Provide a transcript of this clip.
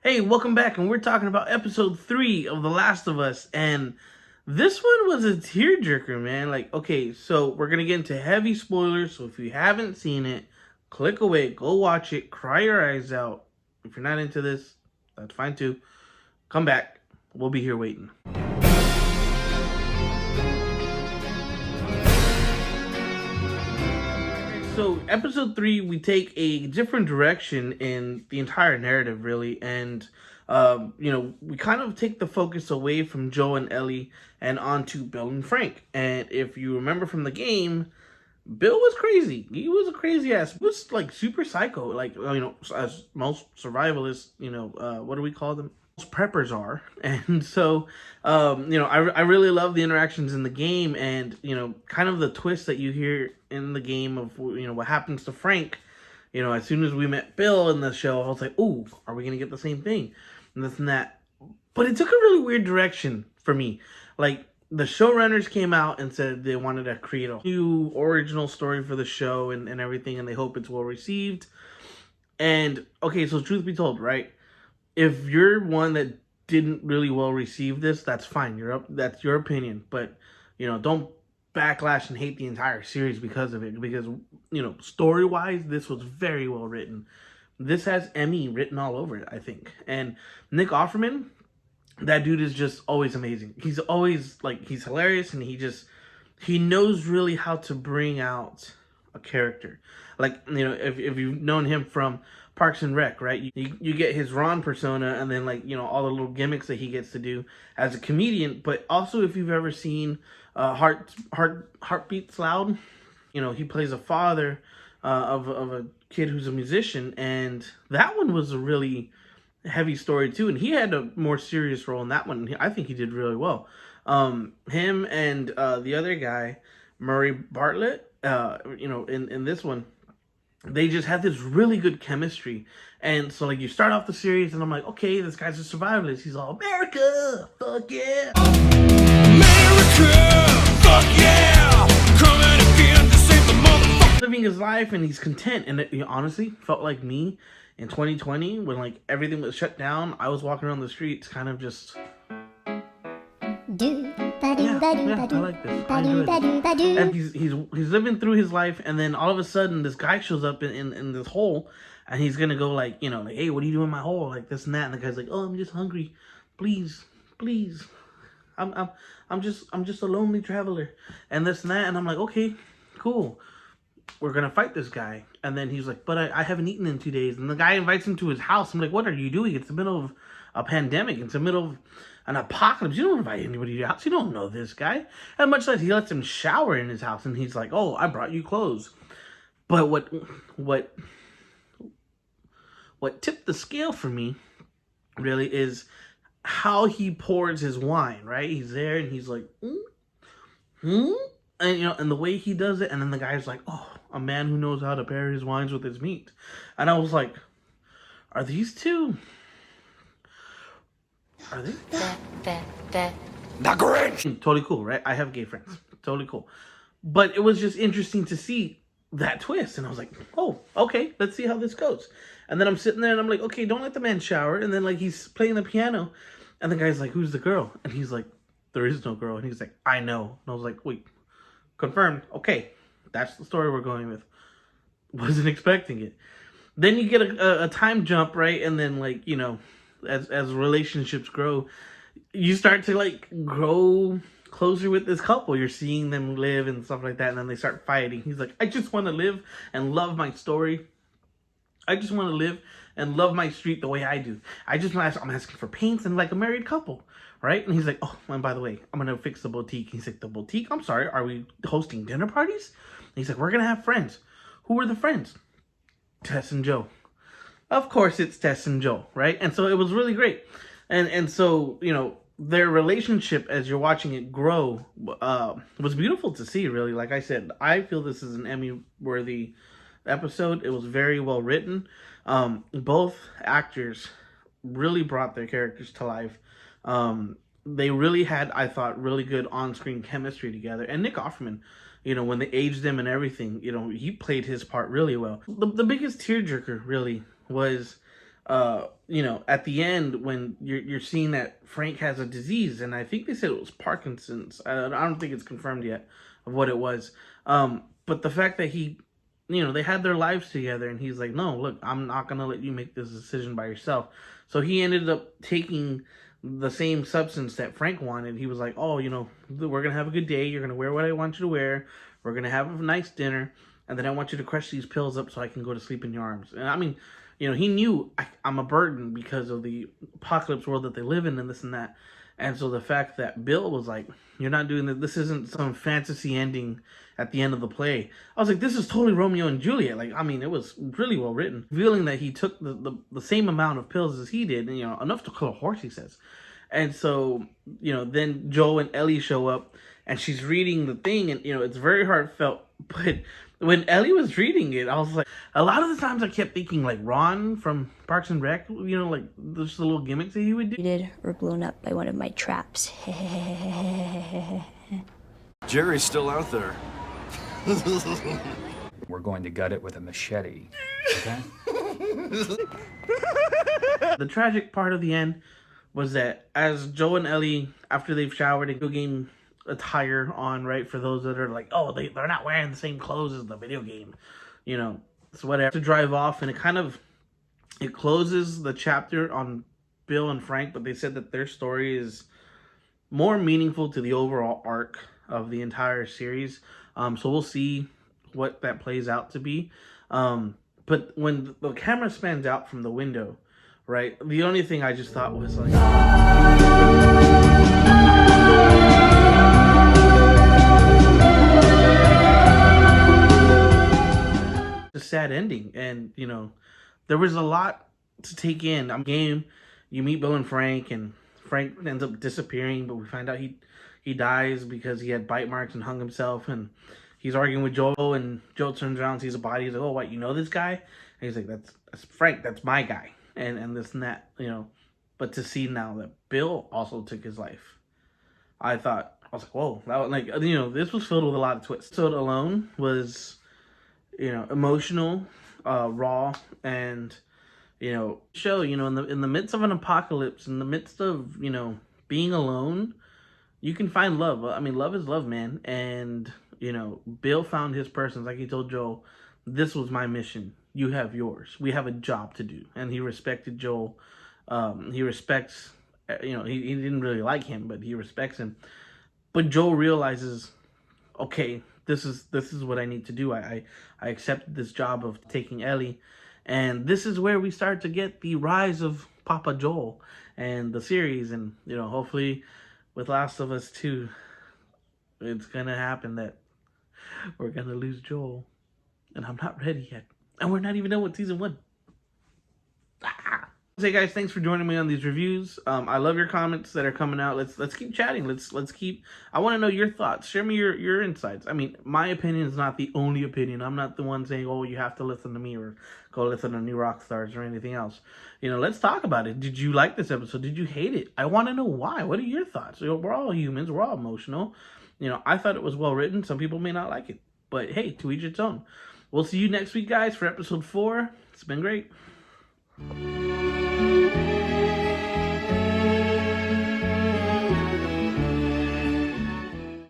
Hey, welcome back, and we're talking about episode 3 of The Last of Us, and this one was a tearjerker, man. Like, okay, so we're gonna get into heavy spoilers, so if you haven't seen it, click away, go watch it, cry your eyes out. If you're not into this, that's fine too. Come back, we'll be here waiting. So, episode 3, we take a different direction in the entire narrative, really, and we kind of take the focus away from Joe and Ellie and onto Bill and Frank. And if you remember from the game, Bill was crazy. He was a crazy ass. He was like super psycho, like as most survivalists, what do we call them? Most preppers are. And so, I really love the interactions in the game, and kind of the twist that you hear in the game of what happens to Frank. As soon as we met Bill in the show, I was like, "Ooh, are we gonna get the same thing?" And this and that. But it took a really weird direction for me. Like, the showrunners came out and said they wanted to create a new original story for the show and everything, and they hope it's well received. And okay, so truth be told, right? If you're one that didn't really well receive this, that's fine. That's your opinion. But don't backlash and hate the entire series because of it. Because story wise, this was very well written. This has Emmy written all over it, I think. And Nick Offerman, that dude is just always amazing. He's always he's hilarious, and he knows really how to bring out a character. Like, if you've known him from Parks and Rec, right? You get his Ron persona, and then all the little gimmicks that he gets to do as a comedian. But also, if you've ever seen Heartbeats Loud, he plays a father of a kid who's a musician, and that one was a really heavy story too, and he had a more serious role in that one. I think he did really well. Him and the other guy, Murray Bartlett, in this one, they just had this really good chemistry. And so you start off the series, and I'm like, okay, this guy's a survivalist. He's all, America, fuck yeah, America, fuck yeah, coming again to save the motherfucker, living his life, and he's content. And it honestly felt like me in 2020 when everything was shut down. I was walking around the streets kind of just I like this. I enjoy this. And he's living through his life, and then all of a sudden this guy shows up in this hole, and he's gonna go hey, what are you doing in my hole, this and that, and the guy's like, oh, I'm just hungry, please, I'm just a lonely traveler, and this and that, and I'm like, okay, cool, we're gonna fight this guy. And then he's like, but I haven't eaten in 2 days. And the guy invites him to his house. I'm like, what are you doing? It's the middle of a pandemic. It's the middle of an apocalypse. You don't invite anybody to your house. You don't know this guy. And much less he lets him shower in his house, and he's like, oh, I brought you clothes. But what tipped the scale for me really is how he pours his wine, right? He's there, and he's like, and and the way he does it, and then the guy's like, oh, a man who knows how to pair his wines with his meat. And I was like, are these two, are they not great? Totally cool, right? I have gay friends. Totally cool. But it was just interesting to see that twist, and I was like, oh, okay, let's see how this goes. And then I'm sitting there, and I'm like, okay, don't let the man shower. And then he's playing the piano, and the guy's like, who's the girl? And he's like, there is no girl. And he's like, I know. And I was like, wait, confirmed. Okay, that's the story we're going with. Wasn't expecting it. Then you get a time jump, right? And then as relationships grow, you start to grow closer with this couple. You're seeing them live and stuff like that, and then they start fighting. He's like, I just want to live and love my story. I just want to live and love my street the way I do. I'm asking for paints and like a married couple, right? And he's like, oh, and by the way, I'm going to fix the boutique. He's like, the boutique? I'm sorry, are we hosting dinner parties? And he's like, we're going to have friends. Who are the friends? Tess and Joe. Of course it's Tess and Joe, right? And so it was really great. And so, their relationship as you're watching it grow was beautiful to see, really. Like I said, I feel this is an Emmy-worthy episode. It was very well written. Both actors really brought their characters to life. They really had, I thought, really good on-screen chemistry together. And Nick Offerman, when they aged him and everything, he played his part really well. The biggest tearjerker really was you know, at the end when you're seeing that Frank has a disease, and I think they said it was Parkinson's. I don't think it's confirmed yet of what it was. But the fact that he, you know, they had their lives together, and he's like, no, look, I'm not gonna let you make this decision by yourself. So he ended up taking the same substance that Frank wanted. He was like, oh, you know, we're gonna have a good day. You're gonna wear what I want you to wear. We're gonna have a nice dinner, and then I want you to crush these pills up so I can go to sleep in your arms. And I mean, you know, he knew I'm a burden because of the apocalypse world that they live in and this and that. And so the fact that Bill was like, you're not doing that. This isn't some fantasy ending at the end of the play. I was like, this is totally Romeo and Juliet. Like, I mean, it was really well written. Revealing that he took the same amount of pills as he did, and, you know, enough to kill a horse, he says. And so, you know, then Joe and Ellie show up, and she's reading the thing, and, you know, it's very heartfelt. But when Ellie was reading it, I was like, a lot of the times I kept thinking like Ron from Parks and Rec, you know, like just the little gimmicks that he would do. Or blown up by one of my traps. Jerry's still out there. We're going to gut it with a machete, okay? The tragic part of the end was that as Joe and Ellie, after they've showered and video game attire on, right, for those that are like, oh, they're not wearing the same clothes as the video game, you know, it's whatever, to drive off, and it closes the chapter on Bill and Frank, but they said that their story is more meaningful to the overall arc of the entire series. So we'll see what that plays out to be. But when the camera spans out from the window, right, the only thing I just thought was like, a sad ending. And, you know, there was a lot to take in. Game, you meet Bill and Frank ends up disappearing, but we find out he dies because he had bite marks and hung himself, and he's arguing with Joe, and Joe turns around, sees a body. He's like, oh, what, you know this guy? And he's like, that's Frank, that's my guy, and this and that, you know. But to see now that Bill also took his life, I was like, whoa, that was, like, you know, this was filled with a lot of twists. So it alone was, you know, emotional, raw, and, you know, show, you know, in the midst of an apocalypse, in the midst of, you know, being alone, you can find love. I mean, love is love, man. And, you know, Bill found his person. Like he told Joel, this was my mission. You have yours. We have a job to do. And he respected Joel. He respects, you know, he didn't really like him, but he respects him. But Joel realizes, okay, this is what I need to do. I accepted this job of taking Ellie. And this is where we start to get the rise of Papa Joel and the series. And, you know, hopefully with Last of Us 2, it's going to happen that we're going to lose Joel. And I'm not ready yet. And we're not even done with season 1. Hey guys, thanks for joining me on these reviews. I love your comments that are coming out. Let's keep chatting. Let's keep. I want to know your thoughts. Share me your insights. I mean, my opinion is not the only opinion. I'm not the one saying, oh, you have to listen to me or go listen to New Rockstars or anything else. You know, let's talk about it. Did you like this episode? Did you hate it? I want to know why. What are your thoughts? You know, we're all humans. We're all emotional. You know, I thought it was well written. Some people may not like it, but hey, to each its own. We'll see you next week, guys, for episode 4. It's been great.